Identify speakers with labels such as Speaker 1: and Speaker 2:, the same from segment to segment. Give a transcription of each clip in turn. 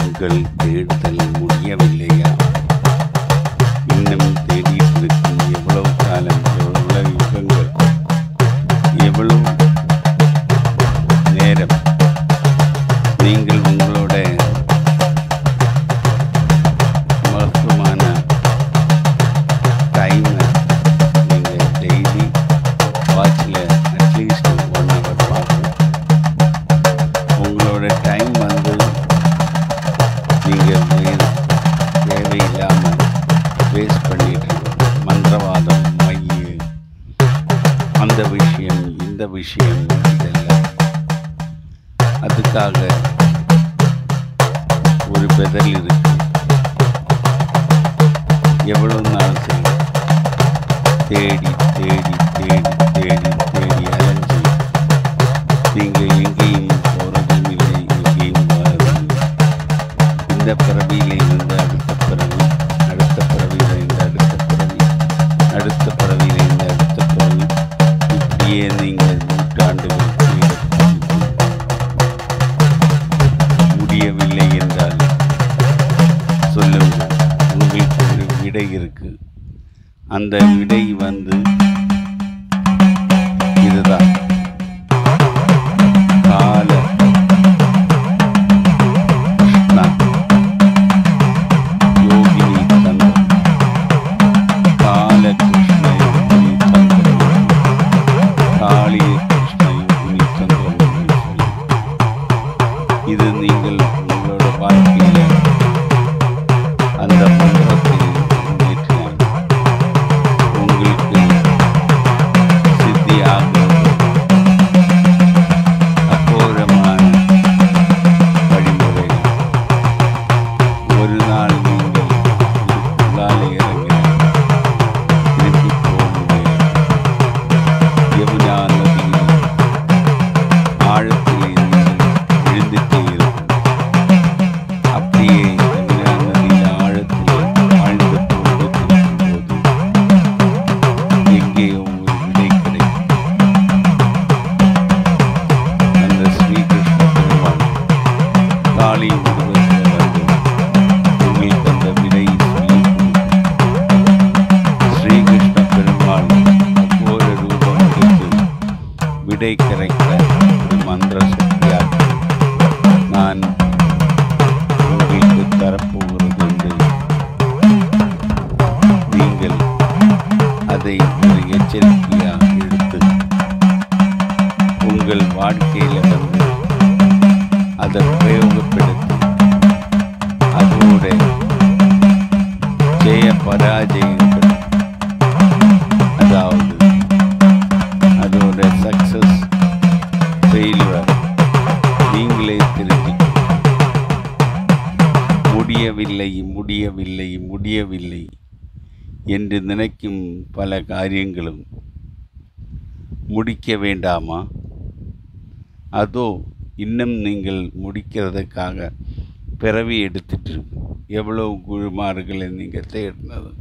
Speaker 1: உங்கள் தேடுதல் முடியவில்லையா? இன்னும் தேடிட்டு இருக்கும் எவ்வளவு காலம், எவ்வளவு யுகங்கள், எவ்வளவு நேரம் நீங்கள் உங்களோட மருத்துவமான டைமை நீங்கள் டெய்லி வாட்சில் அட்லீஸ்ட் 1 hour பார்க்கணும். உங்களோட டைம் வந்து நீங்கள் தேவையில்லாமல் வேஸ்ட் பண்ணிட்டு மந்திரவாதம், மைய, அந்த விஷயம், இந்த விஷயம், இதெல்லாம் அதுக்காக ஒரு பெதல் இருக்கு. எவ்வளவு நாள் சரி தேடி தேடி தேடி தேடி தேடி அலைஞ்சு நீங்கள் எங்கேயும் போகிறதும் இல்லை, எங்கேயும் வரதும் இல்லை. இந்த பிறவியில் இருந்து அடுத்த பிறவி, அடுத்த பிறவியில் இருந்து அடுத்த பிறவி, அடுத்த பிறவியில் இருந்து அடுத்த பிறவி, இப்படியே நீங்கள் நூற்றாண்டுகள் முடியவில்லை என்றால் சொல்லுங்கள், உங்களுக்கு ஒரு விடை இருக்கு. அந்த விடை வந்து இதுதான். கால கிருஷ்ணா யோகினி தந்திரம், கால கிருஷ்ண யோகினி தந்திரம், காளிய கிருஷ்ண யோகினி தந்திரம் என்று சொல்லி, இது நீங்கள் உங்களோட வாழ்க்கையில் அந்த மந்திரத்தை முன்னேற்றினால் உங்களுக்கு சித்தியாகிறது. அகோரமான வழிமுறைகள். ஒரு நாள் நீங்கள் உள்ளாலே இறங்கினால் திரும்பி போக முடியாது. யமுனா நதியில் ஆழத்திலே நீங்கள் விழுந்துட்டே இருக்கும். அப்படியே யமுனா நதியில் ஆழத்திலே ஆழ்ந்து போது எங்கேயோ ஒரு விடை கிடைக்கும். அந்த ஸ்ரீகிருஷ்ண பெருமாள் காளி உருவத்தில் வந்து உங்களுக்கு அந்த விடையை சொல்லி கொடுக்கும். ஸ்ரீகிருஷ்ண பெருமாள் ஒவ்வொரு ரூபம் எடுத்து விடை கிடைக்க ஒரு மந்திர சக்தியாக நான் உங்களுக்கு தரப்போகிறது என்று நீங்கள் அதை ஒரு எச்சரிக்கையாக எடுத்து உங்கள் வாழ்க்கையில் வந்து அதை பிரயோகப்படுத்தி அதோட ஜெய பராஜயங்கள், அதாவது அதோட சக்சஸ் ஃபெயிலுவர் நீங்களே தெரிஞ்சுக்கணும். முடியவில்லை முடியவில்லை முடியவில்லை என்று நினைக்கும் பல காரியங்களும் முடிக்க வேண்டாமா? அதோ இன்னும் நீங்கள் முடிக்கிறதுக்காக பிறவி எடுத்துட்டு இருக்கு. எவ்வளவு குருமார்களை நீங்கள் தேடினது,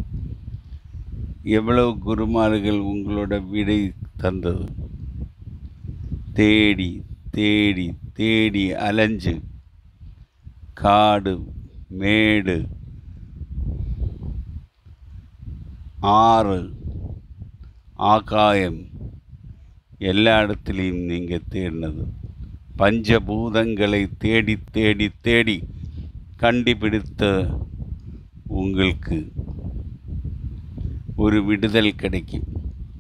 Speaker 1: எவ்வளவு குருமார்கள் உங்களோட விடை தந்தது. தேடி தேடி தேடி அலைஞ்சு காடு, மேடு, ஆறு, ஆகாயம், எல்லா இடத்துலையும் நீங்கள் தேடினது. பஞ்சபூதங்களை தேடி தேடி தேடி கண்டுபிடித்த உங்களுக்கு ஒரு விடுதல் கிடைக்கும்.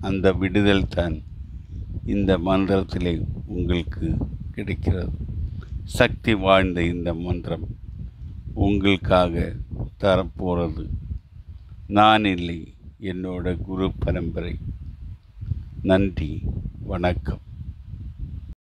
Speaker 1: அந்த விடுதல் தான் இந்த மந்திரத்திலே உங்களுக்கு கிடைக்கிறது. சக்தி வாய்ந்த இந்த மந்திரம் உங்களுக்காக தரப்போகிறது நான் இல்லை, என்னோட குரு பரம்பரை. நன்றி, வணக்கம்.